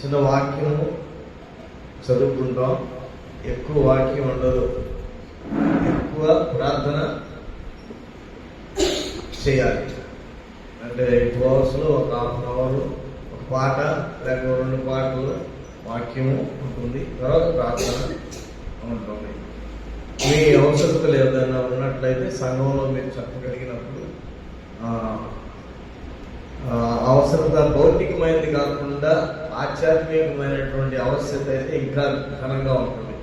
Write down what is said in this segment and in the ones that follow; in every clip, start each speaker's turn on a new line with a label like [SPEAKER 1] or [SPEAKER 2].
[SPEAKER 1] చిన్న వాక్యము చదువుకుంటాం, ఎక్కువ వాక్యం ఉండదు, ఎక్కువ ప్రార్థన చేయాలి. అంటే 2 అవర్స్లో ఒక హాఫ్ అన్ అవర్ ఒక పాట లేక 2 పాటలు వాక్యము ఉంటుంది, తర్వాత ప్రార్థన ఉంటుంది. మీ అవసరతలు ఏదైనా ఉన్నట్లయితే సంఘంలో మీరు చెప్పగలిగినప్పుడు అవసరత భౌతికమైనది కాకుండా ఆధ్యాత్మికమైనటువంటి అవసరత అయితే ఇంకా ఘనంగా ఉంటుంది.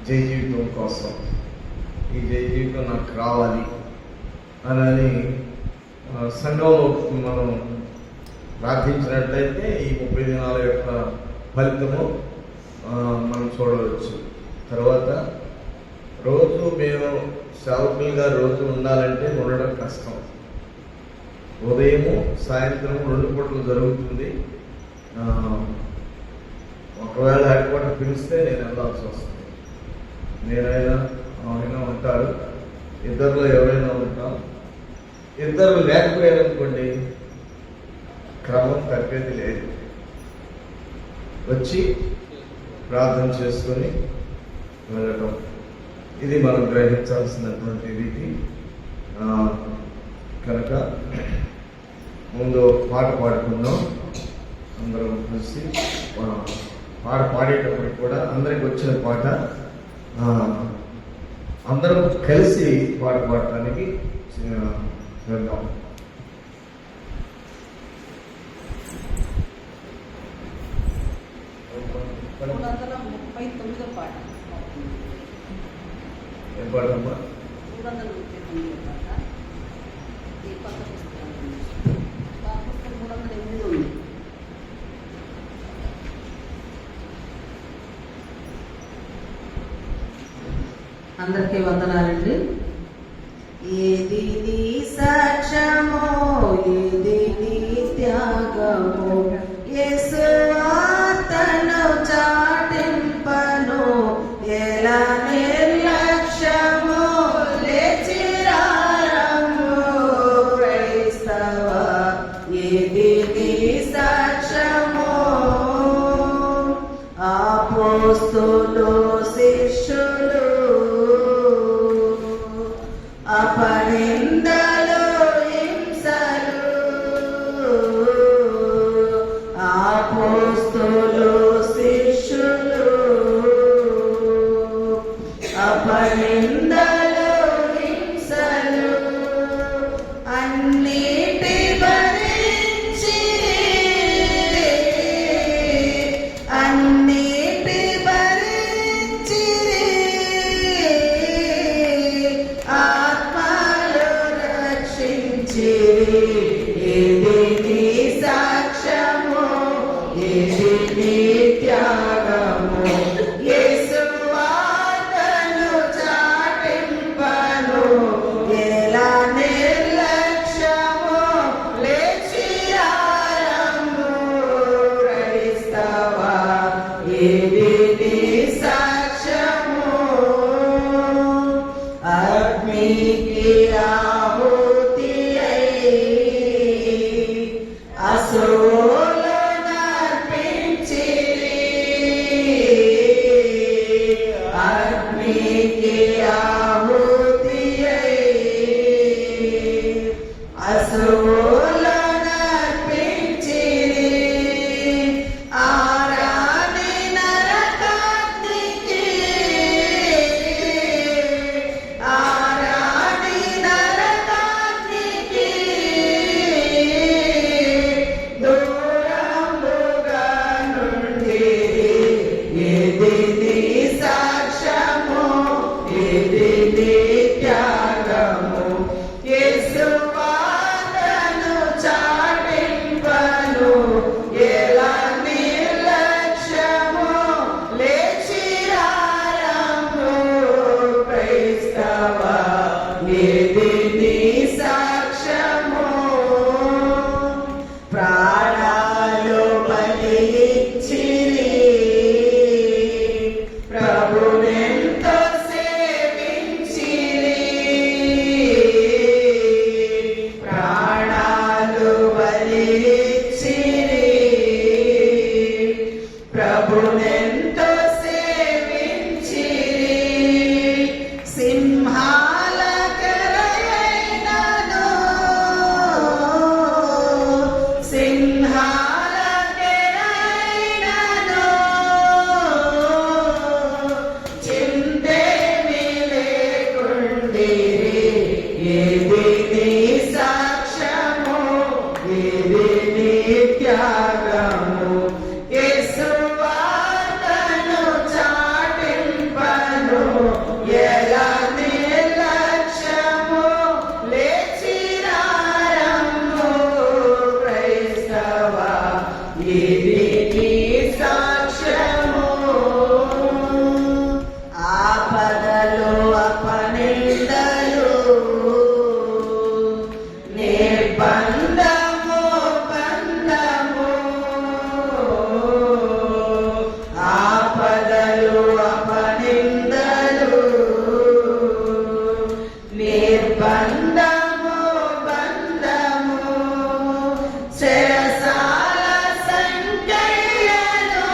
[SPEAKER 1] జై జీవితం కోసం, ఈ జై జీవితం నాకు రావాలి అని సంఘంలో మనం ప్రార్థించినట్లయితే ఈ 30 దినాల యొక్క ఫలితము మనం చూడవచ్చు. తర్వాత రోజు మేము సేవకులుగా రోజు ఉండాలంటే ఉండడం కష్టం. ఉదయము సాయంత్రం 2 పూటలు జరుగుతుంది. ఒకవేళ హెడ్ క్వార్టర్ పిలిస్తే నేను వెళ్ళాల్సి వస్తుంది. నేనైనా ఆయన ఉంటారు, ఇద్దరిలో ఎవరైనా ఉంటాం. ఇద్దరు లేకపోయారనుకోండి క్రమం తగ్గేది లేదు. వచ్చి ప్రార్థన చేసుకొని వెళ్ళటం, ఇది మనం గ్రహించాల్సినటువంటి రీతి. కనుక ముందు పాట పాడుకుందాం అందరం కలిసి. పాట పాడేటప్పుడు కూడా అందరికి వచ్చిన పాట అందరం కలిసి పాట పాడటానికి వెళ్దాం. ఏం పాడమ్మా?
[SPEAKER 2] అందరికీ వందనాలండి. ఏది నీ సాక్ష్యమో, ఏది నీ త్యాగమో, యేసువా తను చాటింపను, ఎలా నిర్లక్ష్యమో లేచిరారము క్రైస్తవా. ఏది నీ సాక్ష్యమో, అపోస్తలులు శిష్యులు అపనిందలు హింసలు, అపోస్తలులు శిష్యులు అపనిందలు హింసలు అన్నిటి భరించి, అన్నిటి భరించి ఏది నీ సాక్ష్యము, ఏది నీ త్యాగము, యేసువా తను చాటింపను, ఎలా నిర్లక్ష్యము లేచిరారము క్రైస్తవా. ఏది నీ సాక్ష్యము, అగ్నికి ఆహుతి అసూలు నర్పించిరి, అగ్నికి ఆహుతి అసూలు నర్పించిరి, ఆరాని నరకాగ్నికి, ఆరాని నరకాగ్నికి దూరముగా నుండి. ఏది నీ సాక్ష్యము, ఏది నీ త్యాగము, యేసువా తను చాటింపను, ఎలా నిర్లక్ష్యము లేచిరారము క్రైస్తవా. ఏది నీ సాక్ష్యము, ప్రాణాలు బలి ఇచ్చిరి, ప్రభువెంతో సేవించిరి, ప్రాణాలు బలి ఇచ్చిరి, త్యాగము యేసు వార్తను చాటింపను ఎలా నిర్లక్ష్యము లేచిరారము క్రైస్తవ ఇది నీ సాక్ష్యము ఆపదలు అపనిందలు నిర్బంధము బంధము ఆపదలు అపనిందలు నిర్బంధము బంధము శరసాల సంఖ్యను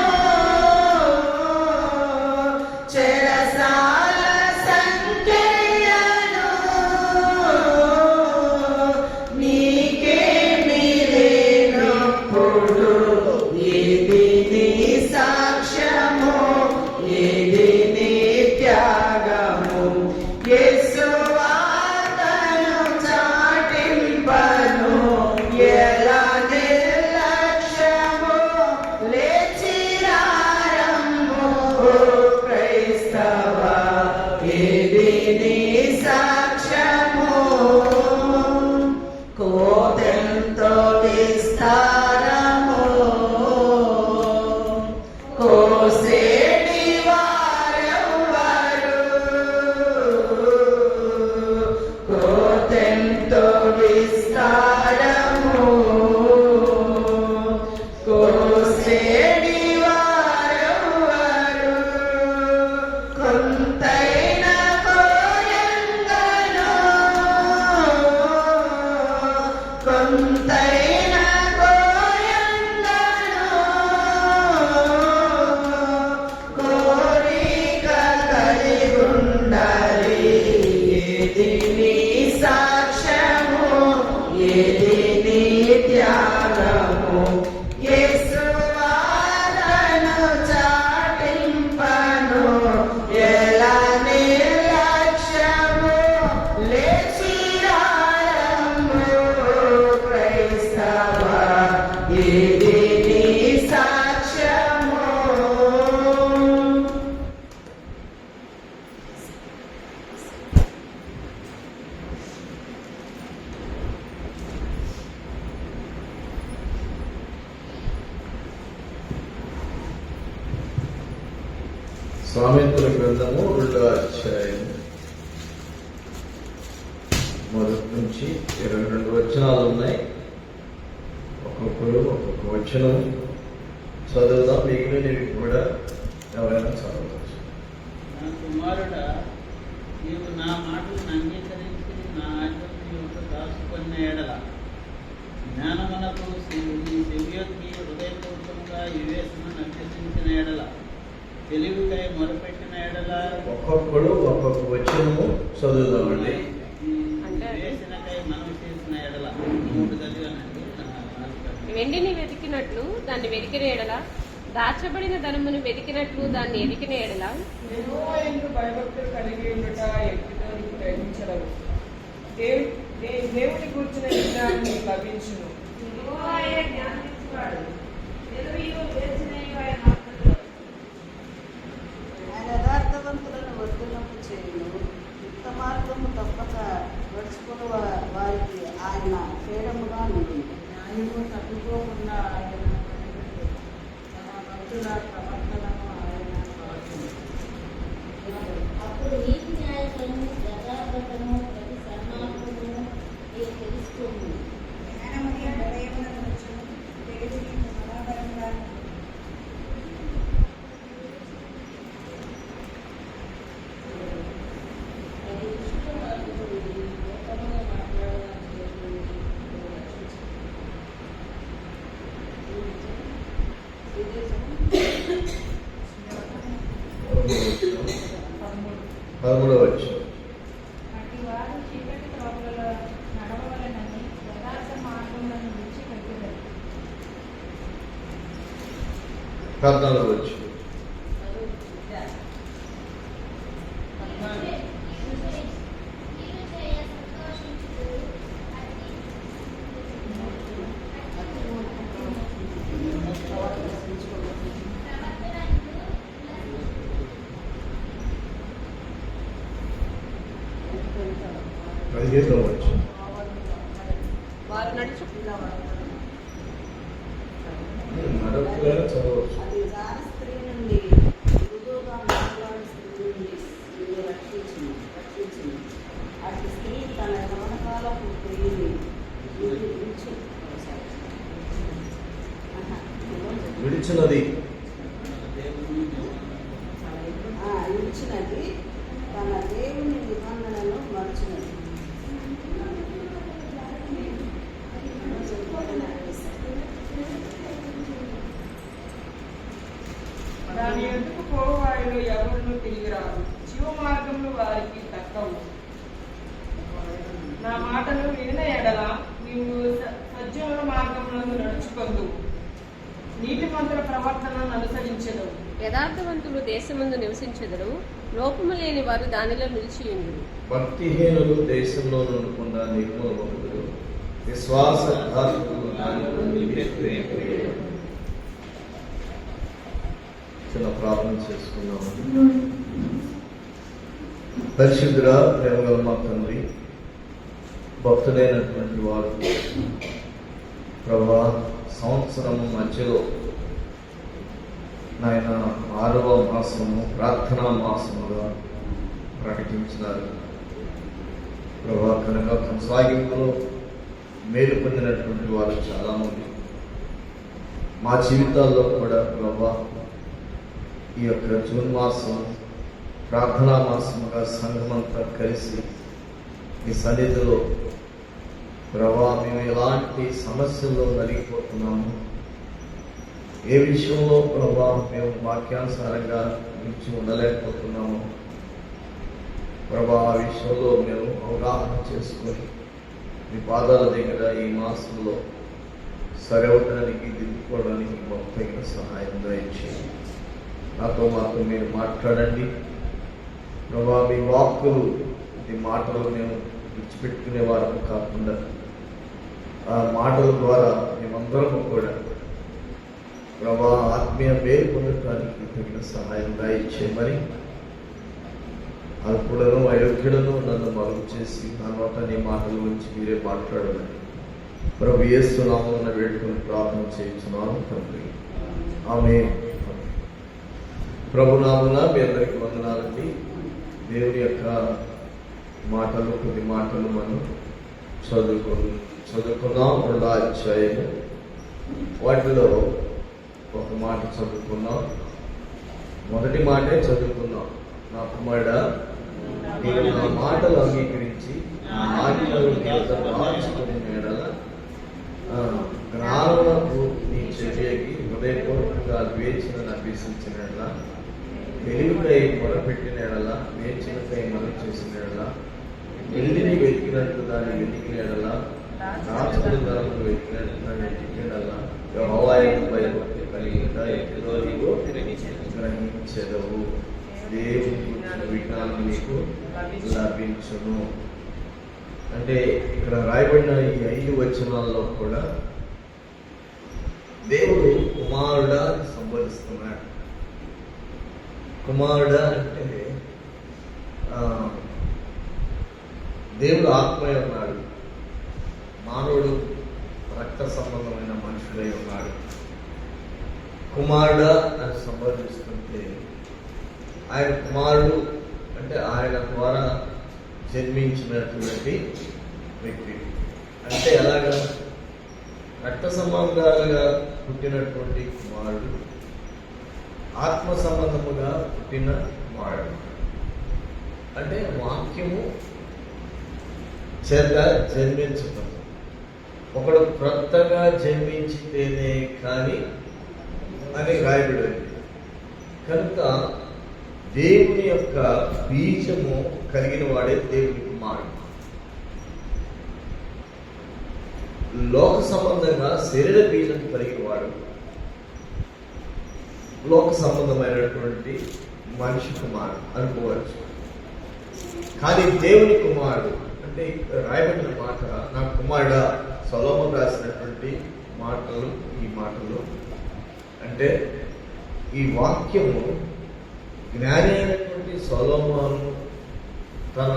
[SPEAKER 2] చెరసాల సంఖ్యను నీకేమి లేనప్పుడు ఇది నీ సాక్ష్యము ఇది నీ త్యాగము యేసు వార్తను చాటింపను ఎలా నిర్లక్ష్యము లేచిరారము క్రైస్తవ ఇది నీ సాక్ష్యము కోటెంతో విస్తారము కోసేటి వారెవ్వరు కోటెంతో విస్తారము కోసేటి వారెవ్వరు కొంతైన కోయంగను కొంతైన కోయంగను కోరిక కలిగుండాలి ఏది నీ సాక్ష్యము ఏది నీ త్యాగము యేసు వార్తను చాటింపను ఎలా నిర్లక్ష్యము లేచిరారము క్రైస్తవ ఇది నీ సాక్ష్యము
[SPEAKER 1] సామెతల గ్రంథము 2వ అధ్యాయం మొదటి నుంచి 22 వచనాలు ఉన్నాయి. ఒక్కొక్కరు ఒక్కొక్క వచనం చదువుదాం. మిగిలినవి కూడా ఎవరైనా చదవచ్చు.
[SPEAKER 3] నా కుమారుడా, నీవు నా మాటలను అంగీకరించి నా ఆజ్ఞలను యొక్క దాచుకున్న ఎడల జ్ఞానమునకు నీ సెవియొక్కి హృదయపూర్వకంగా వివేచనను అభ్యసించిన ఎడల తెలివికై మొరపెట్టిన ఎడల
[SPEAKER 1] ఒక్కొక్కడు ఒక్కొక్క వచనము చదువుదామండి.
[SPEAKER 3] వివేచనకై మనవి చేసిన ఎడల 3 చదివానండి.
[SPEAKER 4] వెండిని వెతికినట్లు దాన్ని వెతికిన ఎడల దాచబడిన ధనమును వెతికినట్లు దాన్ని ఎదికిన ఎడల
[SPEAKER 5] యెహోవా యందు భయభక్తులు కలిగి ఉండుట ఎట్టిదో నీకు గ్రహించడము. దేవుని కూర్చున్న విజ్ఞానం నీకు లభించును.
[SPEAKER 6] ఆయన యథార్థవంతులను వర్ధనము చేయును. యుక్త మార్గము తప్పక నడుచుకుని వారికి ఆయన క్షేమముగా ఉంటుంది.
[SPEAKER 5] న్యాయము తప్పుకోకుండా ఆయన కనిపెట్టును. తమ భక్తుల ప్రవర్తనను ఆయన కాచును.
[SPEAKER 7] అప్పుడు నీతి న్యాయములను యథార్థతను ప్రతి సన్మార్గమును నీవు తెలుసుకోము. అది దుష్టుల మార్గము ఇది. లోకముగా మాట్లాడడానికి
[SPEAKER 1] పదమూడవ వచనం.
[SPEAKER 8] అట్టి వారు చీకటి త్రోవలలో నడవవలెనని యథార్థ మార్గములను విడిచిపెట్టుదురు.
[SPEAKER 1] 14వ వచనం. 15 వచ్చి
[SPEAKER 4] వారు నడుచు
[SPEAKER 1] మరొకరైనా చదవచ్చు.
[SPEAKER 6] అది జాన స్త్రీ నుండి మృదువుగా మాట్లాడే స్త్రీ నుండి నిన్ను రక్షించింది. అటు స్త్రీ తన యవనకాలపు ప్రియుని
[SPEAKER 1] విడిచినది
[SPEAKER 6] విడిచినది తన దేవుని నిబంధనను మర్చినది.
[SPEAKER 5] దాని ఎందుకు పోవారిలో ఎవరును తిరిగి రారు, జీవ మార్గంలో వారికి దక్కవు. నా మాటను వినిన ఎడల నీవు సజ్జనుల మార్గంలో నడుచుకొందు, నీతిమంతుల ప్రవర్తనను అనుసరించెదవు.
[SPEAKER 4] యథార్థవంతులు దేశమందు నివసించెదరు, లోపము లేని వారు దానిలో నిలిచియుందురు.
[SPEAKER 1] భక్తిహీనులు దేశంలో ఉండకుండా నిర్మూలమగుదురు, విశ్వాసఘాతకులు దానిలో నిలిచియుందురు. చిన్న ప్రార్థన చేసుకున్నాము. పరిశుద్ధుడా, ప్రేమగల మా తండ్రి, భక్తులైనటువంటి వారు ప్రభా సంవత్సరం మధ్యలో నాయన 6వ మాసము ప్రార్థనా మాసముగా ప్రకటించినారు ప్రభా. కనుక కొనసాగింపులో మేలు పొందినటువంటి వారు చాలామంది మా జీవితాల్లో కూడా ప్రభా ఈ యొక్క జూన్ మాసం ప్రార్థనా మాసముగా సంఘమంతా కలిసి ఈ సన్నిధిలో ప్రభా మేము ఎలాంటి సమస్యల్లో నలిగిపోతున్నాము, ఏ విషయంలో ప్రభా మేము వాక్యానుసారంగా నిలిచి ఉండలేకపోతున్నాము ప్రభా, ఆ విషయంలో మేము అవగాహన చేసుకొని మీ పాదాల దగ్గర ఈ మాసంలో సరవడానికి దిద్దుకోవడానికి మాకు తగిన సహాయం దయచేయండి. నాతో మాతో మీరు మాట్లాడండి ప్రభా. మీ వాక్కులు, మీ మాటలు మేము విడిచిపెట్టుకునే వారము కాకుండా ఆ మాటల ద్వారా మేమందరము కూడా ప్రభా ఆత్మీయ మేలు పొందడానికి తగిన సహాయం దయచేయమని, అల్పుడను అయోగ్యుడను నన్ను మరుగు చేసి నా నోట నీ మాటల గురించి మీరే మాట్లాడమని ప్రభు యేసు నామమున వేడుకొని ప్రార్థన చేయించున్నాను తండ్రి, ఆమేన్. ప్రభు నామమున మీ అందరికీ వందనాలండి. దేవుని యొక్క మాటలు, కొన్ని మాటలు మనం చదువుకున్నాం. 2వ అధ్యాయము వాటిలో ఒక మాట చదువుకున్నాం. మొదటి మాటే చదువుకున్నాం. నా కుమారుడా, నీవు నా మాటలు అంగీకరించి నా ఆజ్ఞలు మార్చుకుని ఎడల జ్ఞానమునకు నీ చెవికి హృదయపూర్వకంగా వేచిన అభ్యసించిన ఎడల, వెలుగుకై మొరపెట్టిన ఎడల, వేచినకై మనవి చేసిన ఎడల, వెళ్ళిని వెతికినట్లు దాన్ని వెతికిన ఎడల, రాచుకుని ధరమును వెతికినట్లు దాన్ని వెతికిన ఎడల, యెహోవాకు భయభక్తి కలిగిన ఎప్పుడో నీవు గ్రహించెదవు, దేవుని గురించిన విజ్ఞానం నీకు లభించును. అంటే ఇక్కడ రాయబడిన ఈ 5 వచనాల్లో కూడా దేవుడు కుమారుడా అని సంబోధిస్తున్నాడు. కుమారుడా అంటే దేవుడు ఆత్మై ఉన్నాడు, మానవుడు రక్త సంబంధమైన మనుషుడై ఉన్నాడు. కుమారుడా అని సంబోధిస్తుంటే ఆయన కుమారుడు అంటే ఆయన ద్వారా జన్మించినటువంటి వ్యక్తి. అంటే ఎలాగా? రక్త సంబంధాలుగా పుట్టినటువంటి కుమారుడు, ఆత్మ సంబంధముగా పుట్టిన కుమారుడు. అంటే వాక్యము చేత జన్మించడం. ఒకడు క్రొత్తగా జన్మించితేనే కానీ అని రాయబడింది. కనుక దేవుని యొక్క బీజము కలిగిన వాడే దేవుని కుమారుడు. లోక సంబంధంగా శరీర బీజం కలిగిన వాడు లోక సంబంధమైనటువంటి మనిషి కుమారుడు అనుకోవచ్చు. కానీ దేవుని కుమారుడు అంటే రాయబడిన మాట, నా కుమారుడా, సొలొమోను రాసినటువంటి మాటలు. ఈ మాటలు అంటే ఈ వాక్యము జ్ఞాని అయినటువంటి సొలొమోను తన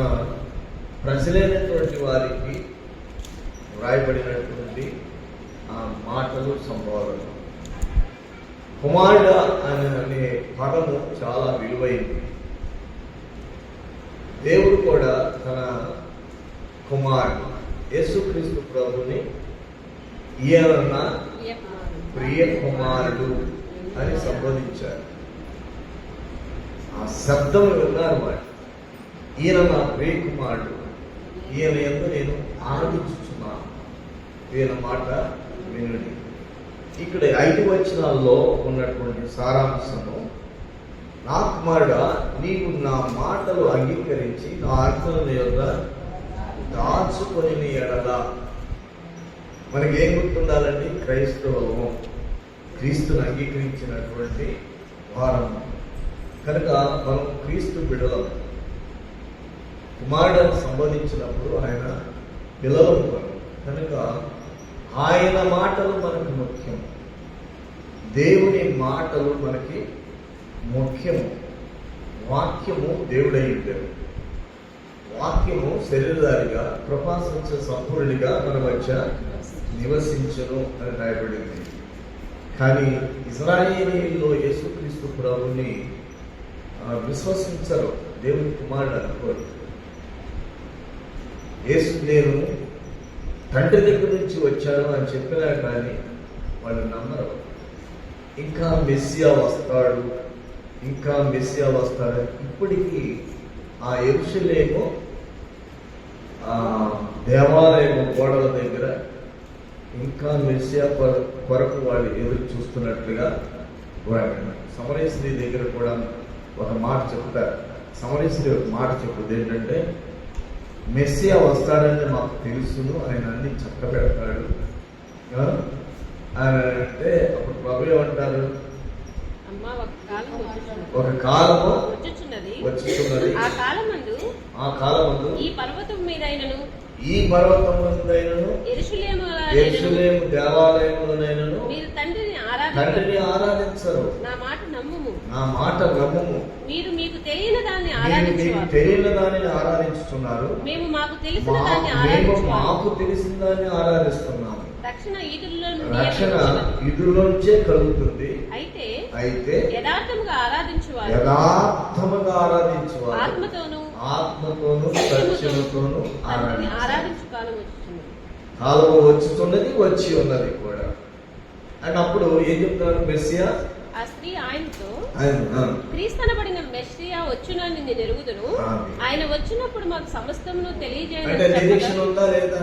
[SPEAKER 1] ప్రజలైనటువంటి వారికి వ్రాయబడినటువంటి ఆ మాటలు సంబోధనలు. కుమారుడు అనే పదము చాలా విలువైంది. దేవుడు కూడా తన కుమారుడు యేసుక్రీస్తు ప్రభుని ఈయన నా ప్రియ కుమారుడు అని సంబోధించారు. ఆ శబ్దం విన్నారు వాడు. ఈయన నా ప్రియ కుమారుడు, ఈయన యందు నేను ఆనందించుచున్నాను, ఈయన మాట వినుడి. ఇక్కడ 5 వచనాల్లో ఉన్నటువంటి సారాంశము, నా కుమారుడా, నీవు నా మాటలు అంగీకరించి నా ఆజ్ఞల యొద్ద దాచుకొని ఎడల. మనకి ఏం గుర్తుండాలండి? క్రైస్తవము, క్రీస్తుని అంగీకరించినటువంటి వారం కనుక మనం క్రీస్తు బిడ్డలం. కుమారుడు సంబోధించినప్పుడు ఆయన పిల్లలం కనుక ఆయన మాటలు మనకు ముఖ్యం, దేవుని మాటలు మనకి ముఖ్యము. వాక్యము దేవుడై ఉంటాడు. వాక్యము శరీరధారిగా కృపాసంచ సంపూర్ణిగా మన మధ్య నివసించను అని రాయబడింది. కానీ ఇజ్రాయేలీలో యేసుక్రీస్తు ప్రభుని విశ్వసించరు, దేవుని కుమారుడు అనుకోరు. యేసు నేను తండ్రి దగ్గర నుంచి వచ్చాను అని చెప్పినా కానీ వాళ్ళు నమ్మరు. ఇంకా మెస్సియా వస్తాడు, ఇంకా మెస్సియా వస్తాడు. ఇప్పటికీ ఆ యెరూషలేము దేవాలయం గోడల దగ్గర ఇంకా మెస్సియా కొరకు వాళ్ళు ఎదురు చూస్తున్నట్లుగా సమరయ స్త్రీ దగ్గర కూడా ఒక మాట చెప్తారు. సమరయ స్త్రీ ఒక మాట చెప్పుది ఏంటంటే, మెస్సియా వస్తాడని మాకు తెలుసును, ఆయన అన్ని చక్క పెడతాడు అని అంటే అప్పుడు ప్రభు ఏమంటారు? ఒక కాలము వచ్చుచున్నది, ఆ కాలమందు ఈ పర్వతం మీదైనను యెరూషలేము దేవాలయములనైనను మీరు తండ్రిని ఆరాధించరు. నా మాట నమ్ముము. మీరు మీకు తెలియని దాన్ని ఆరాధించుతున్నారు, మేము మాకు తెలిసిన దాన్ని ఆరాధిస్తున్నాము. రక్షణ ఇదుల్లోంచే కలుగుతుంది. అయితే యథార్థముగా ఆరాధించువారు ఆత్మతోను సత్యముతోను ఆరాధించు కాలము వచ్చుతున్నది, వచ్చి ఉన్నది కూడా. అండ్ అప్పుడు ఏం చెప్తారు? మెస్సియా ఆ స్త్రీ ఆయనతో, క్రీస్తనబడిన మెస్సియా వచ్చునని నేను ఎరుగుదును, ఆయన వచ్చినప్పుడు మాకు సమస్తమును తెలియజేయాలి. నిరీక్షణ ఉందా లేదా?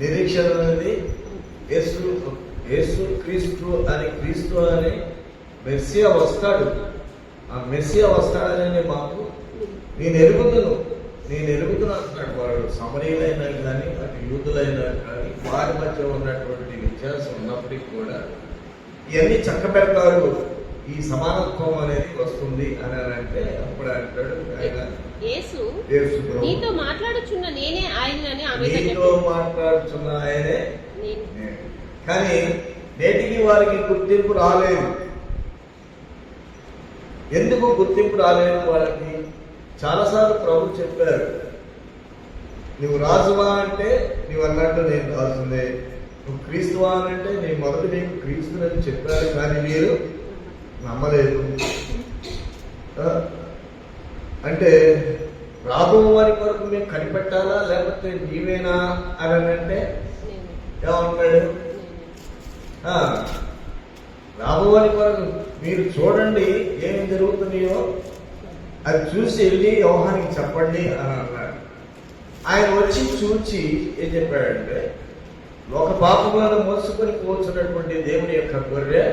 [SPEAKER 1] నిరీక్షణ అనేది యేసు క్రీస్తు అని మెస్సియా వస్తాడు. ఆ మెస్సియా వస్తాడని మాకు నేను ఎరుగుతును అంటున్నాడు. వాడు సమరీయులైనా కానీ అటు యూదులైనా కానీ వారి మధ్య ఉన్నటువంటి వ్యత్యాసం ఉన్నప్పటికీ కూడా ఇవన్నీ చక్క పెడతారు. ఈ సమానత్వం అనేది వస్తుంది అని అంటే అప్పుడు అంటాడు ఆయన, నీతో మాట్లాడుచున్న ఆయనే. కానీ నేటికి వారికి గుర్తింపు రాలేదు. ఎందుకు గుర్తింపు రాలేదు వాళ్ళకి? చాలాసార్లు ప్రభు చెప్పారు, నువ్వు రాజువా అంటే నువ్వు అన్నట్టు నేను రాజునే, నువ్వు క్రీస్తువా అని అంటే నేను మొదటి నీకు క్రీస్తుని చెప్పాను, కానీ మీరు నమ్మలేదు. అంటే రాబో వారి కొరకు మేము కనిపెట్టాలా లేకపోతే నీవేనా అని అంటే ఏమంటాడు? రాబో వారి కొరకు మీరు చూడండి ఏమి జరుగుతున్నాయో అది చూసి వెళ్ళి యోహానికి చెప్పండి అని అన్నాడు. ఆయన వచ్చి చూచి ఏం చెప్పాడంటే, ఒక పాపములను మోసుకొని పోల్చినటువంటి దేవుని యొక్క గొర్రె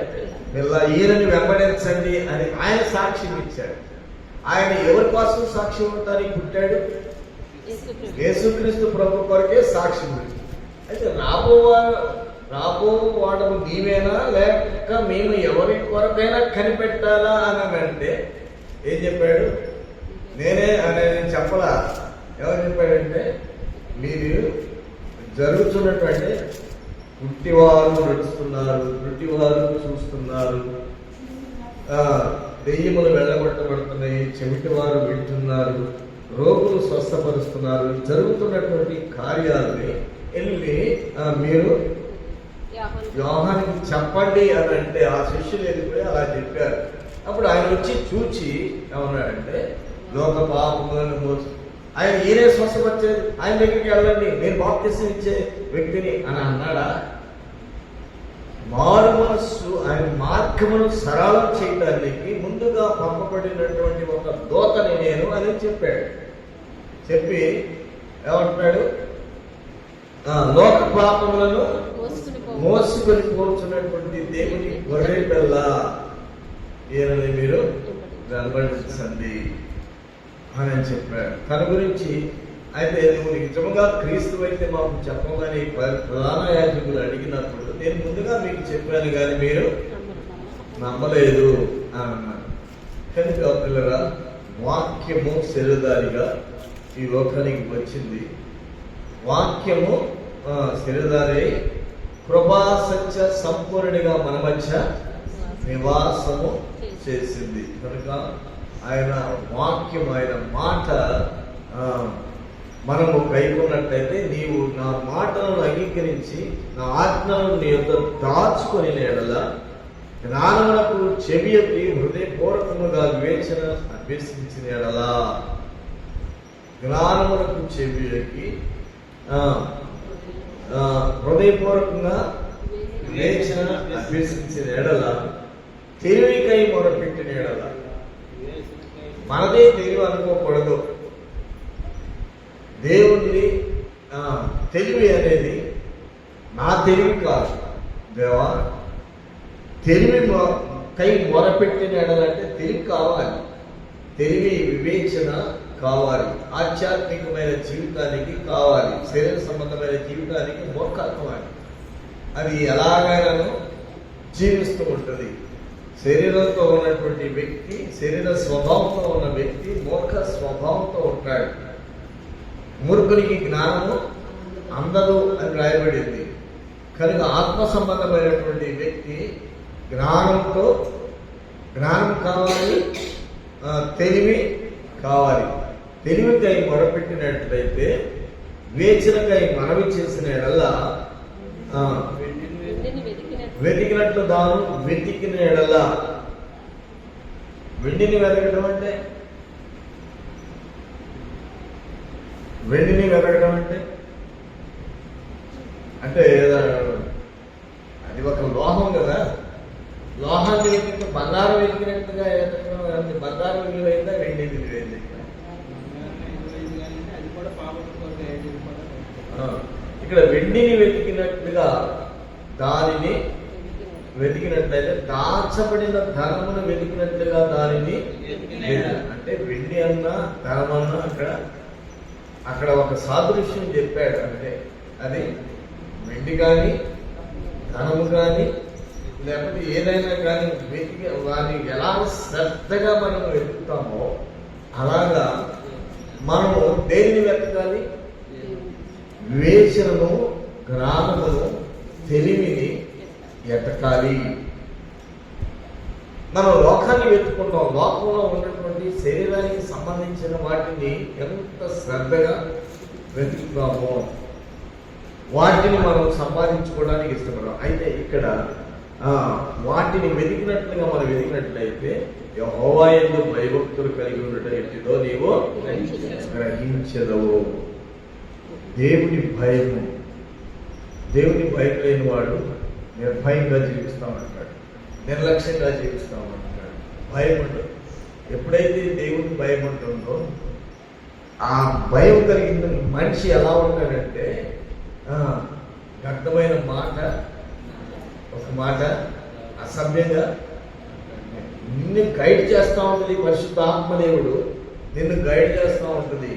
[SPEAKER 1] పిల్ల, ఈయనని వెంబడించండి అని ఆయన సాక్ష్యం ఇచ్చాడు. ఆయన ఎవరి కోసం సాక్ష్యం ఉండడానికి పుట్టాడు? యేసుక్రీస్తు ప్రభు కొరకే సాక్ష్యం. అయితే రాబో వాడము నీవేనా లేక మేము ఎవరి కొరకైనా కనిపెట్టాలా అని అంటే ఏం చెప్పాడు? నేనే అనేది చెప్పలా. ఎవరు చెప్పాడంటే, మీరు జరుగుతున్నటువంటి పుట్టివారు నడుస్తున్నారు, పుట్టివారు చూస్తున్నారు, దెయ్యములు వెళ్ళగొట్టబడుతున్నాయి, చెవిటి వారు వింటున్నారు, రోగులు స్వస్థపరుస్తున్నారు. జరుగుతున్నటువంటి కార్యాలని వెళ్ళి మీరు యోహానికి చెప్పండి అని అంటే ఆ శిష్యులు వెళ్ళిపోయి అలా చెప్పారు. అప్పుడు ఆయన వచ్చి చూచి ఏమన్నాడంటే లోక పాపములను మోసు ఆయన ఈయనే స్వస్థపరిచేది, ఆయన దగ్గరికి వెళ్ళండి, నేను బాప్తిసం ఇచ్చే వ్యక్తిని అని అన్నాడా? మారు మనస్సు ఆయన మార్గమును సరళం చేయడానికి ముందుగా పంపబడినటువంటి ఒక దూతని నేను అని చెప్పాడు. చెప్పి ఏమంటున్నాడు? లోక పాపములను మోసుకొని పోతున్నటువంటి దేవుని గొర్రె పిల్ల ఈయనని మీరు వెంబడించండి అని చెప్పాడు. తన గురించి అయితే నువ్వు నిజంగా క్రీస్తు అయితే మాకు చెప్పమని ప్రధాన యాజకులు అడిగినప్పుడు నేను ముందుగా మీకు చెప్పాను కానీ మీరు నమ్మలేదు అని అన్నాను. కనుక పిల్లరా, వాక్యము శరీరధారిగా ఈ లోకానికి వచ్చింది. వాక్యము శరీరధారి కృపా సత్య సంపూర్ణుడిగా మన మధ్య నివాసము చేసింది. కనుక ఆయన వాక్యం, ఆయన మాట మనము కైకొన్నట్లయితే నీవు నా మాటలను అంగీకరించి నా ఆజ్ఞలను నీ యొక్క దాచుకొని ఎడల జ్ఞానములకు చెవియకి హృదయపూర్వకముగా వివేచన అభ్యసించిన ఎడల జ్ఞానములకు చెవియకి హృదయపూర్వకంగా వివేచన అభ్యసించిన ఎడల తెలివికై మొరపెట్టిన ఎడల మనదే తెలివి అనుకోకూడదు. దేవుని తెలివి అనేది నా తెలివి కాదు. దేవా తెలివి కై మొరపెట్టిన ఎడలంటే తెలివి కావాలి, తెలివి వివేచన కావాలి, ఆధ్యాత్మికమైన జీవితానికి కావాలి, శరీర సంబంధమైన జీవితానికి మూర్ఖత్వం. అది ఎలాగైనా జీవిస్తూ ఉంటుంది. శరీరంతో ఉన్నటువంటి వ్యక్తి, శరీర స్వభావంతో ఉన్న వ్యక్తి మూర్ఖ స్వభావంతో ఉంటాడు. మూర్ఖునికి జ్ఞానము అందదు అని రాయబడింది. కనుక ఆత్మ సంబంధమైనటువంటి వ్యక్తి జ్ఞానంతో, జ్ఞానం కావాలి, తెలివి కావాలి. తెలివికై మొరపెట్టినట్లయితే, వివేచనకై మనవి చేసిన ఎడల వెతికినట్లు దాను వెతికిన ఎడల. వెండిని వెతకడం అంటే అంటే అది ఒక లోహం కదా. లోహాన్ని వెతికితే బంగారం వెతికినట్టుగా బంగారం విలువైందా, వెండి విలువైంది? ఇక్కడ వెండిని వెతికినట్లుగా దానిని వెతికినట్లయితే దాచబడిన ధనమును వెతికినట్లుగా దానిని అంటే వెండి అన్నా ధనమన్నా అక్కడ ఒక సాదృశ్యం చెప్పాడు. అంటే అది వెండి కానీ ధనము కానీ లేకపోతే ఏదైనా కానీ వెతికి వారిని ఎలా శ్రద్ధగా మనం వెతుకుతామో అలాగా మనము దేన్ని వెతకాలి? వివేచనను, జ్ఞానమును, తెలివిని ఎతకాలి. మనం లోకాన్ని వెతుకుంటాం. లోకంలో ఉన్నటువంటి శరీరానికి సంబంధించిన వాటిని ఎంత శ్రద్ధగా వెతుకుతామో వాటిని మనం సంపాదించుకోవడానికి ఇష్టపడతాం. అయితే ఇక్కడ వాటిని వెతికినట్లుగా మనం వెతికినట్లయితే యెహోవా యందు భయభక్తులు కలిగి ఉండటం ఎట్టిదో నీవు గ్రహించదవు. దేవుని భయము, దేవుని భయం లేని వాడు నిర్భయంగా జీవిస్తామంటాడు, నిర్లక్ష్యంగా జీవిస్తామంటాడు. భయం ఉంటుంది. ఎప్పుడైతే దేవుని భయం ఉంటుందో ఆ భయం కలిగిన మనిషి ఎలా ఉంటాడంటే వ్యక్తమైన మాట, ఒక మాట అసభ్యంగా నిన్ను గైడ్ చేస్తూ ఉంటుంది. పరిశుద్ధ ఆత్మదేవుడు నిన్ను గైడ్ చేస్తూ ఉంటుంది.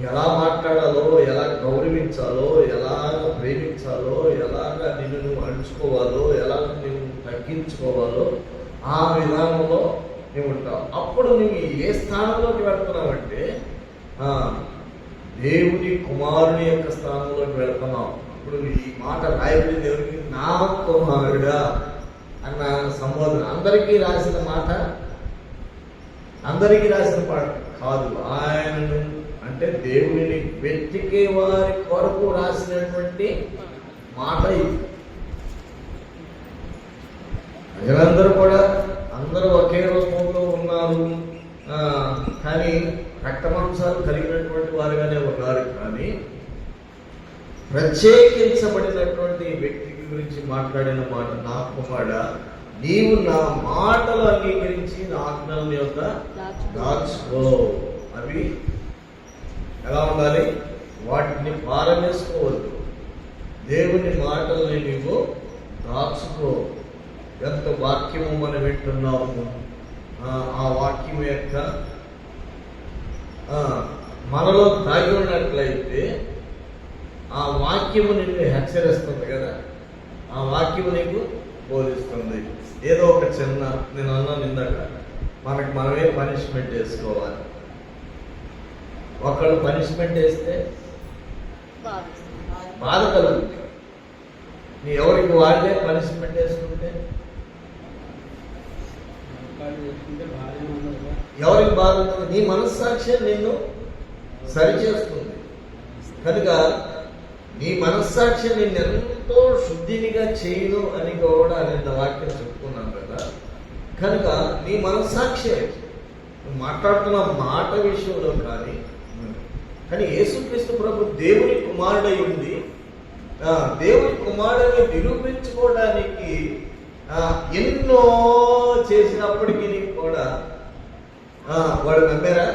[SPEAKER 1] ఎలా మాట్లాడాలో, ఎలా గౌరవించాలో, ఎలాగ ప్రేమించాలో, ఎలాగ నిన్ను నువ్వు అణుచుకోవాలో, ఎలాగ నువ్వు తగ్గించుకోవాలో ఆ విధానంలో నువ్వు ఉంటావు. అప్పుడు నువ్వు ఏ స్థానంలోకి వెళ్తున్నావంటే దేవుని కుమారుని యొక్క స్థానంలోకి వెళ్తున్నావు. ఇప్పుడు ఈ మాట రాయబడి దేవునికి నా కుమారుడా అన్న సంబోధన అందరికీ రాసిన మాట, అందరికీ రాసిన పాట కాదు, ఆయనను అంటే దేవుని వెతికే వారి కొరకు రాసినటువంటి మాట ఇది. ప్రజలందరూ కూడా అందరూ ఒకే రూపంలో ఉన్నారు, కానీ రక్తమాంసాలు కలిగినటువంటి వారుగానే ఉన్నారు. కానీ ప్రత్యేకించబడినటువంటి వ్యక్తి గురించి మాట్లాడిన మాట, నా కుమారుడా నీవు నా మాటలు అంగీకరించి నా ఆజ్ఞల యొక్క దాచుకో. అవి ఎలా ఉండాలి? వాటిని పారవేసుకోవద్దు. దేవుని మాటల్ని నీవు దాచుకో. ఎంత వాక్యము మనం వింటున్నాము, ఆ వాక్యం యొక్క మనలో దాగి ఉన్నట్లయితే ఆ వాక్యము నిన్ను హెచ్చరిస్తుంది కదా, ఆ వాక్యము నీకు బోధిస్తుంది. ఏదో ఒక చిన్న, నేను అన్నాను ఇందాక, మనకి మనమే పనిష్మెంట్ వేసుకోవాలి. ఒకళ్ళు పనిష్మెంట్ వేస్తే బాధ కలుగుతుంది. నీ ఎవరికి వాళ్ళే పనిష్మెంట్ వేసుకుంటే ఎవరికి బాధ ఉంటుంది? నీ మనస్సాక్షి నిన్ను సరిచేస్తుంది కనుక నీ మనస్సాక్షి నిన్ను ఎంతో శుద్ధినిగా చేయను అని కూడా నేను వాక్యం చెప్పుకున్నాను కదా. కనుక నీ మనస్సాక్షి నువ్వు మాట్లాడుతున్న మాట విషయంలో కానీ యేసుక్రీస్తు ప్రభు దేవుని కుమారుడై ఉంది. దేవుని కుమారుడిని నిరూపించుకోవడానికి ఎన్నో చేసినప్పటికీ కూడా వాడు నమ్మారా?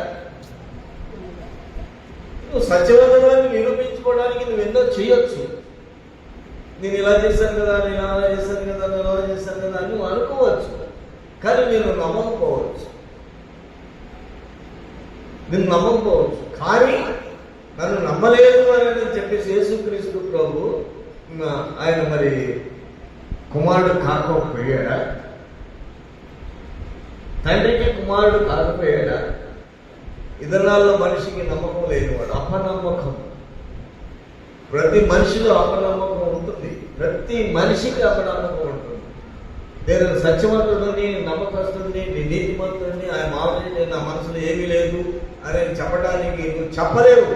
[SPEAKER 1] నువ్వు సత్యవంతులని నిరూపించుకోవడానికి నువ్వు ఎన్నో చేయొచ్చు. నేను ఇలా చేశాను కదా, నేను అలా చేశాను కదా, నేను అలా చేశాను కదా అని నువ్వు అనుకోవచ్చు. కానీ నేను నమ్మకపోవచ్చు. కానీ నన్ను నమ్మలేదు అని చెప్పేసి యేసుక్రీస్తు ప్రభు ఆయన మరి కుమారుడు కాకపోయాడా? తండ్రికి కుమారుడు కాకపోయాడా? ఇతరులలో మనిషికి నమ్మకం లేనివాడు, అపనమ్మకం. ప్రతి మనిషిలో అపనమ్మకం ఉంటుంది. ప్రతి మనిషికి అపనమ్మకం ఉంటుంది. నేను సత్యవంతుడిని, నమ్మకస్తుడిని, నీతిమంతుడిని, ఆయన ఆల్రెడీ నా మనసులో ఏమీ లేదు అని చెప్పడానికి నువ్వు చెప్పలేవు.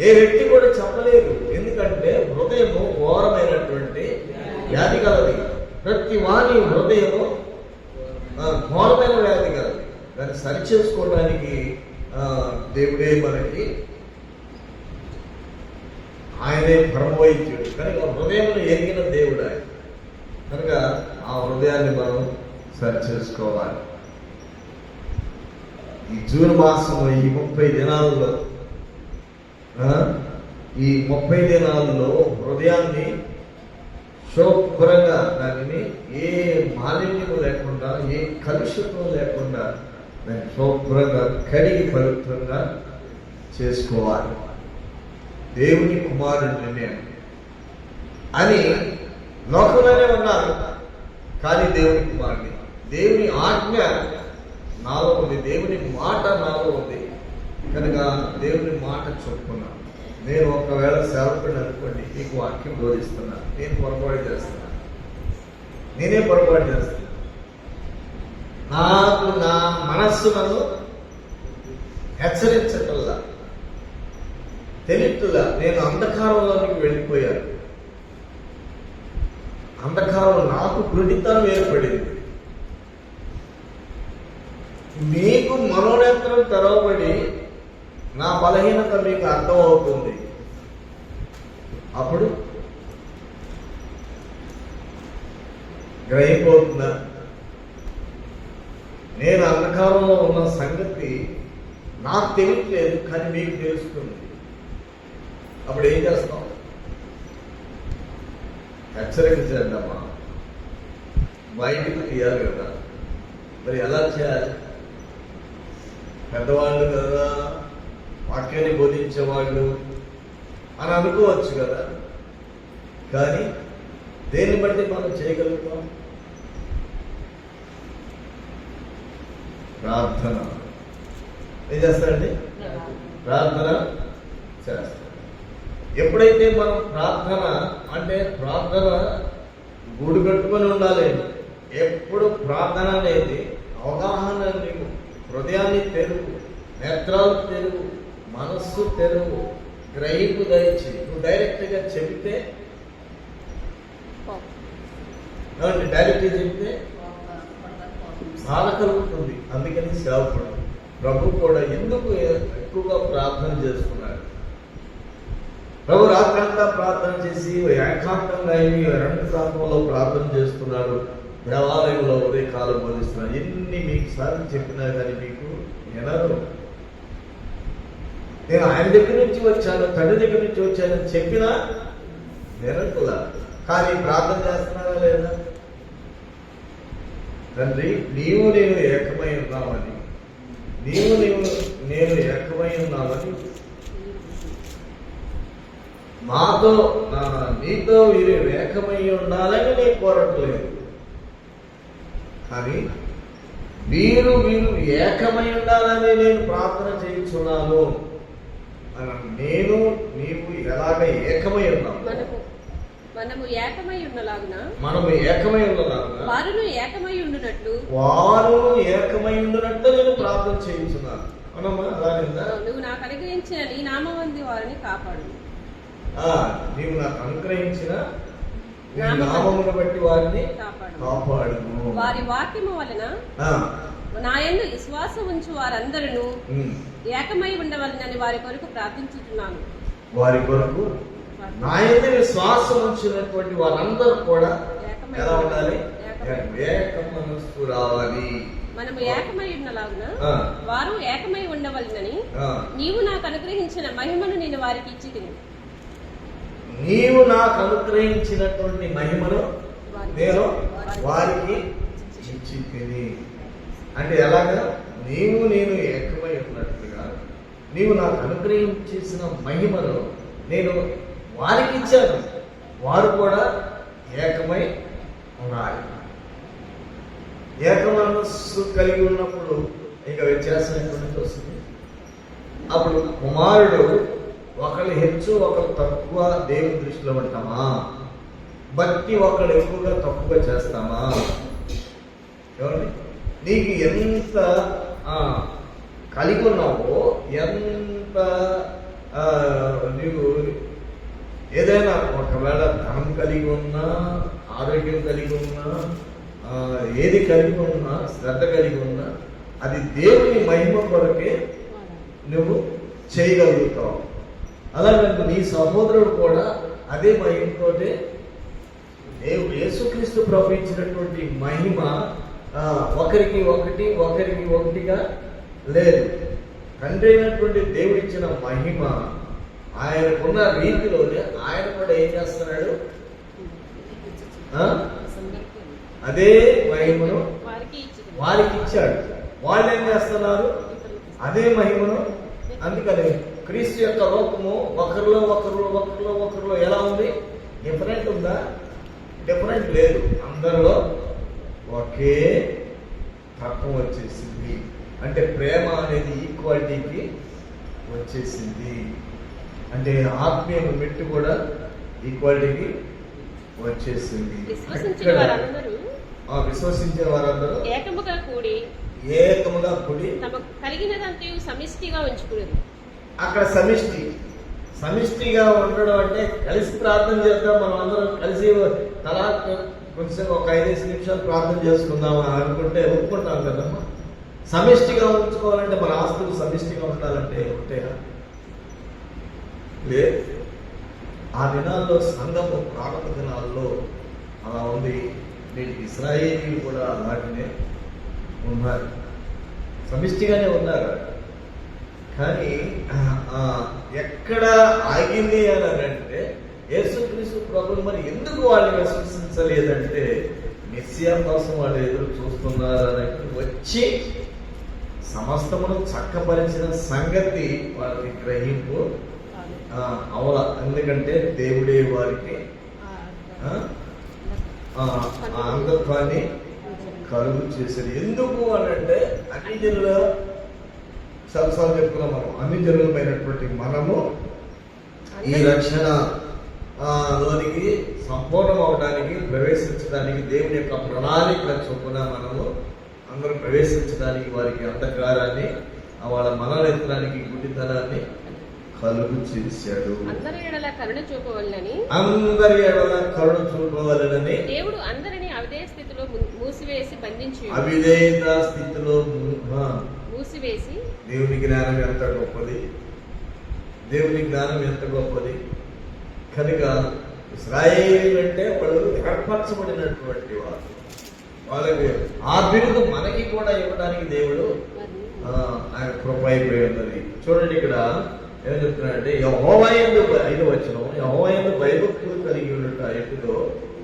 [SPEAKER 1] ఏ వ్యక్తి కూడా చెప్పలేరు. ఎందుకంటే హృదయము ఘోరమైనటువంటి వ్యాధి కలది. ప్రతి వాని హృదయము ఘోరమైన వ్యాధి కలది. దాన్ని సరిచేసుకోవడానికి దేవుడే మనకి, ఆయనే పరమవైద్యుడు కనుక హృదయంలో ఎరిగిన దేవుడు ఆయన. కనుక ఆ హృదయాన్ని మనం సరిచేసుకోవాలి. ఈ జూన్ మాసం ఈ 30 దినాల్లో ఈ 30 దినాల్లో హృదయాన్ని శుభ్రంగా, దానిని ఏ మాలిన్యం లేకుండా, ఏ కలుషితం లేకుండా దాన్ని శుభ్రంగా కడిగి పవిత్రంగా చేసుకోవాలి. దేవుని కుమారుడిని నేను అని లోకంలోనే ఉన్నారు, కానీ దేవుని కుమారుడిని. దేవుని ఆజ్ఞ నాలో ఉంది, దేవుని మాట నాలో ఉంది. కనుక దేవుని మాట చెప్పుకున్నాను. నేను ఒకవేళ సేవకుడిని అనుకోండి, నీకు వాక్యం బోధిస్తున్నాను, నేను పొరపాటు చేస్తున్నాను, నేనే పొరపాటు చేస్తున్నాను. నాకు నా మనస్సు నన్ను హెచ్చరించటల్లా, తెలియట్లా. నేను అంధకారంలోనికి వెళ్ళిపోయాను. అంధకారం నాకు గుడితనం ఏర్పడింది. మీకు మనోనేత్రం తెరవబడి నా బలహీనత మీకు అర్థమవుతుంది. అప్పుడు గ్రహిపోతుందా? నేను అంధకారంలో ఉన్న సంగతి నాకు తెలియట్లేదు, కానీ మీకు తెలుస్తుంది. అప్పుడు ఏం చేస్తాం? హెచ్చరిక చేద్దామా? బయటికి తీయాలి కదా. మరి ఎలా చేయాలి? పెద్దవాళ్ళు కదా, వాక్యాన్ని బోధించేవాళ్ళు అని అనుకోవచ్చు కదా. కానీ దేన్ని బట్టి మనం చేయగలుగుతాం? ప్రార్థన. ఏం చేస్తారండి? ప్రార్థన చేస్తాం. ఎప్పుడైతే మనం ప్రార్థన అంటే ప్రార్థన గూడు కట్టుకొని ఉండాలి. ఎప్పుడు ప్రార్థన అనేది అవగాహన నీవు, హృదయాన్ని తెరువు, నేత్రాలు తెరువు, మనస్సు తెరువు, గ్రహింపు దయచి. నువ్వు డైరెక్ట్గా చెబితే, డైరెక్ట్గా చెబితే బాధ కలుగుతుంది. అందుకని సేవకుడు ప్రభు కూడా ఎందుకు ఎక్కువగా ప్రార్థన చేస్తున్నాడు? ప్రభు రాత్రంతా ప్రార్థన చేసి ఏకాంతంగా రెండు ప్రాంతంలో ప్రార్థన చేస్తున్నాడు. దేవాలయంలో ఉదయకాలం బోధిస్తున్నాడు. ఎన్ని మీకు సార్లు చెప్పినా కానీ మీకు వినరు. నేను ఆయన దగ్గర నుంచి వచ్చాను, తండ్రి దగ్గర నుంచి వచ్చానని చెప్పినా వినకులా. కానీ ప్రార్థన చేస్తున్నారా లేదా? తండ్రి, నీవు నేను ఏకమై ఉన్నామని, నేను ఏకమై ఉన్నామని, మాతో నీతో వీరు ఏకమై ఉండాలని నేను కోరట్లేదు. కానీ వీరు ఏకమై ఉండాలని నేను ప్రార్థన చేయించున్నాను. నేను నీవు ఎలాగ ఏకమై ఉన్నాము,
[SPEAKER 4] మనము ఏకమై ఉన్నలాగున
[SPEAKER 1] వారు ఏకమై ఉండునట్లు నేను ప్రార్థన చేయించున్నాను. అవునమ్మా, అలాగేందా?
[SPEAKER 4] నువ్వు నాకు అనుగ్రహించిన నీ నామమందు వారిని కాపాడు.
[SPEAKER 1] నీవు నాకు అనుగ్రహించిన నామమును బట్టి వారిని కాపాడు.
[SPEAKER 4] వారి వాక్యము వలన నాయందు విశ్వాసం ఉంచు వారందరూ ఏకమై ఉండవలనని వారి కొరకు ప్రార్థించుతున్నాను.
[SPEAKER 1] వారి కొరకు నాయందు విశ్వాసం ఉంచినటువంటి వారందరూ కూడా ఎలా ఉండాలి? ఏక మనస్సు రావాలి.
[SPEAKER 4] మనము ఏకమై ఉన్నలాగున వారు ఏకమై ఉండవలనని నీవు నాకు అనుగ్రహించిన మహిమను నేను వారికి ఇచ్చితిని.
[SPEAKER 1] నీవు నాకు అనుగ్రహించినటువంటి మహిమను నేను వారికి ఇచ్చితిని. అంటే ఎలాగా? నేను ఏకమై ఉన్నట్లుగా నీవు నాకు అనుగ్రహించేసిన మహిమను నేను వారికి ఇచ్చాను. వారు కూడా ఏకమై ఉండాలి. ఏక మనస్సు కలిగి ఉన్నప్పుడు ఇక వ్యత్యాసం ఎక్కడి వస్తుంది? అప్పుడు కుమారుడు ఒకళ్ళు హెచ్చు ఒకరు తక్కువ దేవుని దృష్టిలో ఉంటామా? భక్తి ఒకళ్ళు ఎక్కువగా తక్కువగా చేస్తామా? ఎవరండి? నీకు ఎంత కలిగి ఉన్నావో, ఎంత నీకు ఏదైనా ఒకవేళ ధనం కలిగి ఉన్నా, ఆరోగ్యం కలిగి ఉన్నా, ఏది కలిగి ఉన్నా, శ్రద్ధ కలిగి ఉన్నా, అది దేవుని మహిమ కొరకే నువ్వు చేయగలుగుతావు. అలాగే నీ సహోదరుడు కూడా అదే మహిమతోటే దేవుడు యేసుక్రీస్తు ప్రభు ఇచ్చినటువంటి మహిమ ఒకరికి ఒకటిగా లేదు. తండ్రి అయినటువంటి దేవుడు ఇచ్చిన మహిమ ఆయనకున్న రీతిలోనే ఆయన కూడా ఏం చేస్తున్నాడు? అదే మహిమను వారికి ఇచ్చాడు. వాళ్ళు ఏం చేస్తున్నారు? అదే మహిమను. అందుకని క్రీస్తు యొక్క రూపము ఒకరిలో ఎలా ఉంది? డిఫరెంట్ ఉందా? డిఫరెంట్ లేదు. అందరిలో ఒకే తత్వం వచ్చేసింది. అంటే ప్రేమ అనేది ఈక్వాలిటీకి వచ్చేసింది. అంటే ఆత్మీయ మెట్టు కూడా ఈక్వాలిటీకి వచ్చేసింది. విశ్వసించే వారందరూ ఏకముగా కూడి
[SPEAKER 4] తమకు కలిగినదంతా సమిష్టిగా ఉంచుకునేది.
[SPEAKER 1] అక్కడ సమిష్టిగా ఉండడం అంటే కలిసి ప్రార్థన చేద్దాం, మనం అందరం కలిసి తలా కొంచెం ఒక 5-5 నిమిషాలు ప్రార్థన చేసుకుందాం అనుకుంటే ఒప్పుకుంటాం కదమ్మా. సమిష్టిగా ఉంచుకోవాలంటే మన ఆస్తులు సమిష్టిగా ఉండాలంటే ఒకటే లేదు. ఆ దినాల్లో సంఘము ప్రారంభ దినాల్లో అలా ఉంది. నేటి ఇశ్రాయేలీలు కూడా అలాంటినే ఉన్నారు, సమిష్టిగానే ఉన్నారు. కానీ ఎక్కడ ఆగింది అని అంటే యేసుక్రీస్తు ప్రభువు మరి ఎందుకు వాళ్ళు విశ్వసించలేదంటే మెస్సియా కోసం వాళ్ళు ఎదురు చూస్తున్నారని వచ్చి సమస్తమును చక్కపరిచిన సంగతి వాళ్ళకి గ్రహింపు అవల. ఎందుకంటే దేవుడే వారికి అంగత్వాన్ని కలుగు చేశాడు. ఎందుకు అని అంటే అన్ని జనుల సరసాలు చెప్పుకున్నాం మనం. అన్ని జనులమైనటువంటి మనము ఈ రక్షణ లోనికి సంపూర్ణం అవడానికి ప్రవేశించడానికి దేవుని యొక్క ప్రణాళిక చొప్పున మనము అందరూ ప్రవేశించడానికి వారికి అంధకారాన్ని వాళ్ళ మనలెత్తడానికి గుడ్డితనాన్ని కలుగు చేశాడు.
[SPEAKER 4] అందరి ఎడల కరుణ చూపవలనని దేవుడు అందరిని అవిధేయ స్థితిలో మూసివేసి బంధించి
[SPEAKER 1] అవిధేయత స్థితిలో
[SPEAKER 4] మూసివేసి.
[SPEAKER 1] దేవుని జ్ఞానం ఎంత గొప్పది, దేవుని జ్ఞానం ఎంత గొప్పది. కనుక ఇశ్రాయేలీయులు అంటే వాళ్ళు ఏర్పరచబడినటువంటి వారు. వాళ్ళకి ఆ బిరుదు మనకి కూడా ఇవ్వడానికి దేవుడు ఆయన కృప అయిపోయి ఉన్నది. చూడండి ఇక్కడ ఏం చెప్తున్నాడంటే, యెహోవా యందు 5వ వచనం, యెహోవా యందు భయభక్తులు కలిగి ఉన్నట్టు ఎట్టుదో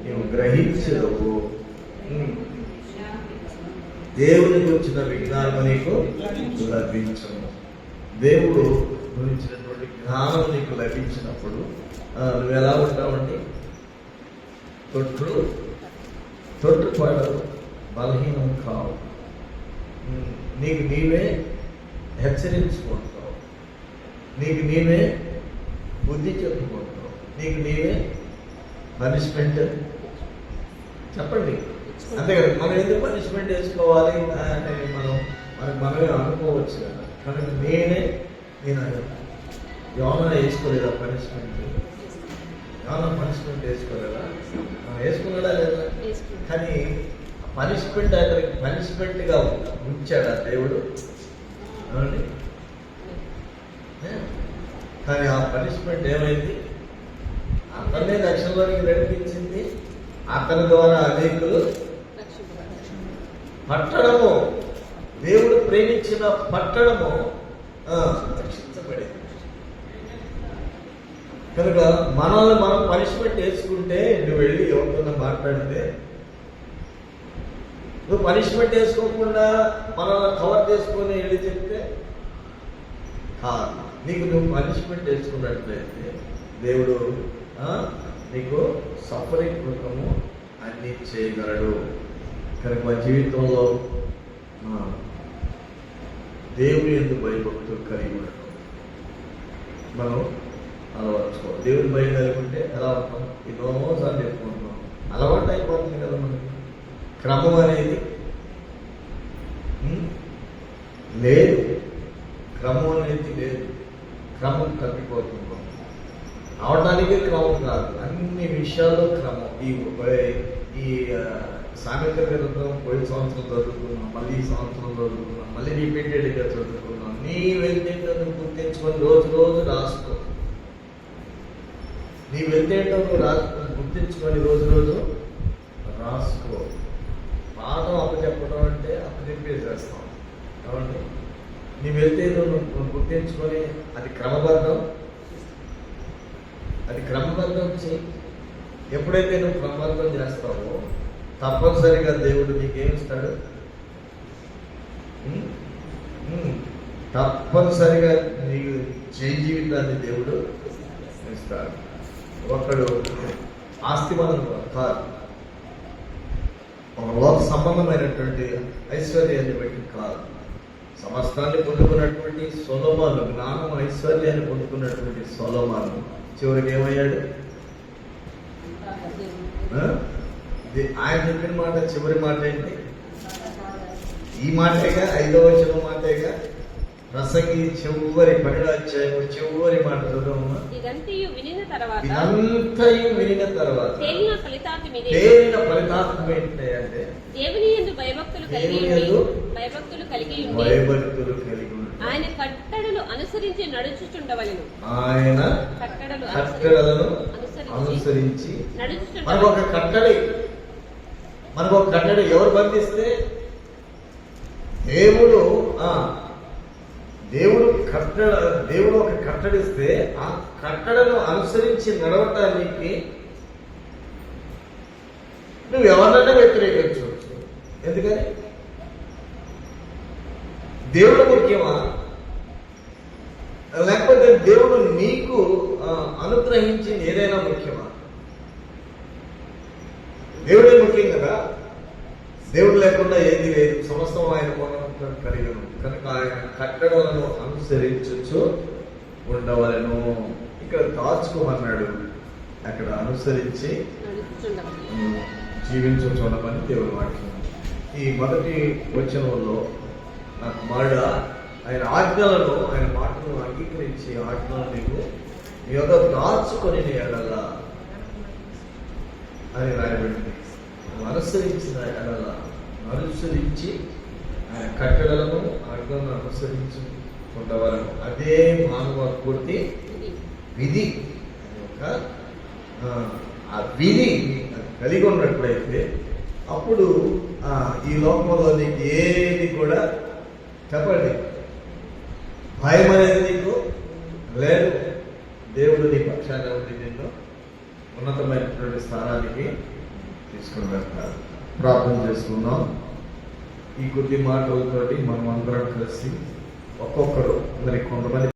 [SPEAKER 1] నీవు గ్రహించదు. దేవుని గురించిన విజ్ఞానం నీకు లభించను. దేవుడు గురించినటువంటి జ్ఞానం నీకు లభించినప్పుడు నువ్వు ఎలా ఉంటావండి? తొట్టుపడవు, బలహీనం కావు, నీకు నీవే హెచ్చరించుకుంటావు, నీకు నీవే బుద్ధి చెప్పుకుంటావు, నీకు నీవే పనిష్మెంట్ చెప్పండి. అంతే కదా, మనం ఎందుకు పనిష్మెంట్ వేసుకోవాలి అని మనమే అనుకోవచ్చు కదా. కనుక నేను యోనా వేసుకోలేదా పనిష్మెంట్? యోనా పనిష్మెంట్ వేసుకోలేదా? వేసుకున్నాడా లేదా? కానీ పనిష్మెంట్ అతనికి పనిష్మెంట్గా ఉంచాడా దేవుడు? అవునండి. కానీ ఆ పనిష్మెంట్ ఏమైంది? అతన్నే రక్షణలోనికి నడిపించింది. అతని ద్వారా అనేకులు పట్టణము, దేవుడు ప్రేమించిన పట్టణము రక్షించబడింది. కనుక మనల్ని మనం పనిష్మెంట్ వేసుకుంటే, నువ్వు వెళ్ళి ఎవరితో మాట్లాడితే, నువ్వు పనిష్మెంట్ వేసుకోకుండా మనల్ని కవర్ చేసుకొని వెళ్ళి చెప్తే నీకు నువ్వు పనిష్మెంట్ వేసుకున్నట్లయితే దేవుడు నీకు సఫరింగ్ కృతము అన్ని చేయగలడు. కనుక మా జీవితంలో దేవుని యందు భయభక్తులు కలిగి ఉండడం మనం అలవర్చుకోవాలి. దేవుని భయం కలిగి ఉంటే ఎలా ఉంటాం? ఎన్నోసార్లు చెప్పుకుంటున్నాం, అలవాటు అయిపోతుంది కదా మనకి. క్రమం అనేది లేదు, క్రమం అనేది లేదు, క్రమం తప్పిపోతుంది. అవడానికే క్రమం కాదు, అన్ని విషయాల్లో క్రమం. ఈ సామెతల గ్రంథం పోయిన సంవత్సరం చదువుకున్నాం, మళ్ళీ ఈ సంవత్సరం చదువుకున్నాం, మళ్ళీ రిపీటెడ్గా చదువుకున్నాం. నీ వెళ్తేంటో నువ్వు గుర్తించుకొని రోజు రాసుకో. నీ వెళ్తేంటో నువ్వు గుర్తించుకొని రోజు రాసుకో. పాఠం అప్పచెప్పడం అంటే అప్పచెప్పేసేస్తాం కాబట్టి నీ వెళ్తే నువ్వు గుర్తించుకొని అది క్రమబద్ధం చేయి. ఎప్పుడైతే నువ్వు క్రమబద్ధం చేస్తావో తప్పనిసరిగా దేవుడు నీకేమిస్తాడు? తప్పనిసరిగా నీకు జీవితాన్ని దేవుడు ఇస్తాడు. ఒకడు ఆస్తివాదం కాదు, ఒక లోక సంబంధమైనటువంటి ఐశ్వర్యాన్ని బట్టి కాదు. సమస్తాన్ని పొందుకున్నటువంటి సొలొమోను, జ్ఞానం ఐశ్వర్యాన్ని పొందుకున్నటువంటి సొలొమోను చివరికి ఏమయ్యాడు? ఆయన చెప్పిన మాట చివరి మాట ఏంటి? ఈ మాటేగా, 5వ వచనం మాటేగా. ప్రసంగి చివరి 12వ అధ్యాయం చివరి మాట చదవమ్మా.
[SPEAKER 4] ఇదంతయు వినిన తర్వాత
[SPEAKER 1] తేలిన
[SPEAKER 4] ఫలితార్థం
[SPEAKER 1] ఏంటి అంటే
[SPEAKER 4] దేవుని యందు భయభక్తులు కలిగి ఉండి ఆయన కట్టడలు అనుసరించి నడుచుచుండవలెను.
[SPEAKER 1] ఆయన కట్టడలను అనుసరించి మనకు ఒక కట్టడి ఎవరు బంధిస్తే దేవుడు ఒక కట్టడిస్తే ఆ కట్టడను అనుసరించి నడవటానికి నువ్వు ఎవరినైనా వ్యతిరేకించవచ్చు. ఎందుకని? దేవుడు ముఖ్యమా, లేకపోతే దేవుడు నీకు అనుగ్రహించింది ఏదైనా ముఖ్యమా? దేవుడే ముఖ్యం కదా. దేవుడు లేకుండా ఏది లేదు, సమస్తం ఆయన కలిగి ఉంది. కనుక ఆయన కట్టడలను అనుసరించు ఉండవలను. ఇక్కడ దాచుకోమన్నాడు, అక్కడ అనుసరించి జీవించు చూడమని దేవుడు వాక్యం. ఈ మొదటి వచనంలో నా కుమారుడా ఆయన ఆజ్ఞలను ఆయన మాటలను అంగీకరించి ఆజ్ఞలను నీకు నీ యొక్క దాచుకొని ఎడల అని రాయబడింది. అనుసరించిన ఎడల అనుసరించి ఆయన కట్టడలను ఆజ్ఞలను అనుసరించుకుంటవారు అదే మానవ పూర్తి విధి యొక్క ఆ విధి కలిగి ఉన్నట్లయితే అప్పుడు ఈ లోకంలో నీకు ఏది కూడా చెప్పండి భయం అనేది నీకు లేదు. దేవుడు నీ పక్షాన ఉండి నిన్ను ఉన్నతమైనటువంటి స్థానానికి తీసుకుని వెళ్తారు. ప్రార్థన చేసుకుందాం. ఈ కొద్ది మాటలతోటి మనం అందరం కలిసి ఒక్కొక్కరు మరి కొంతమంది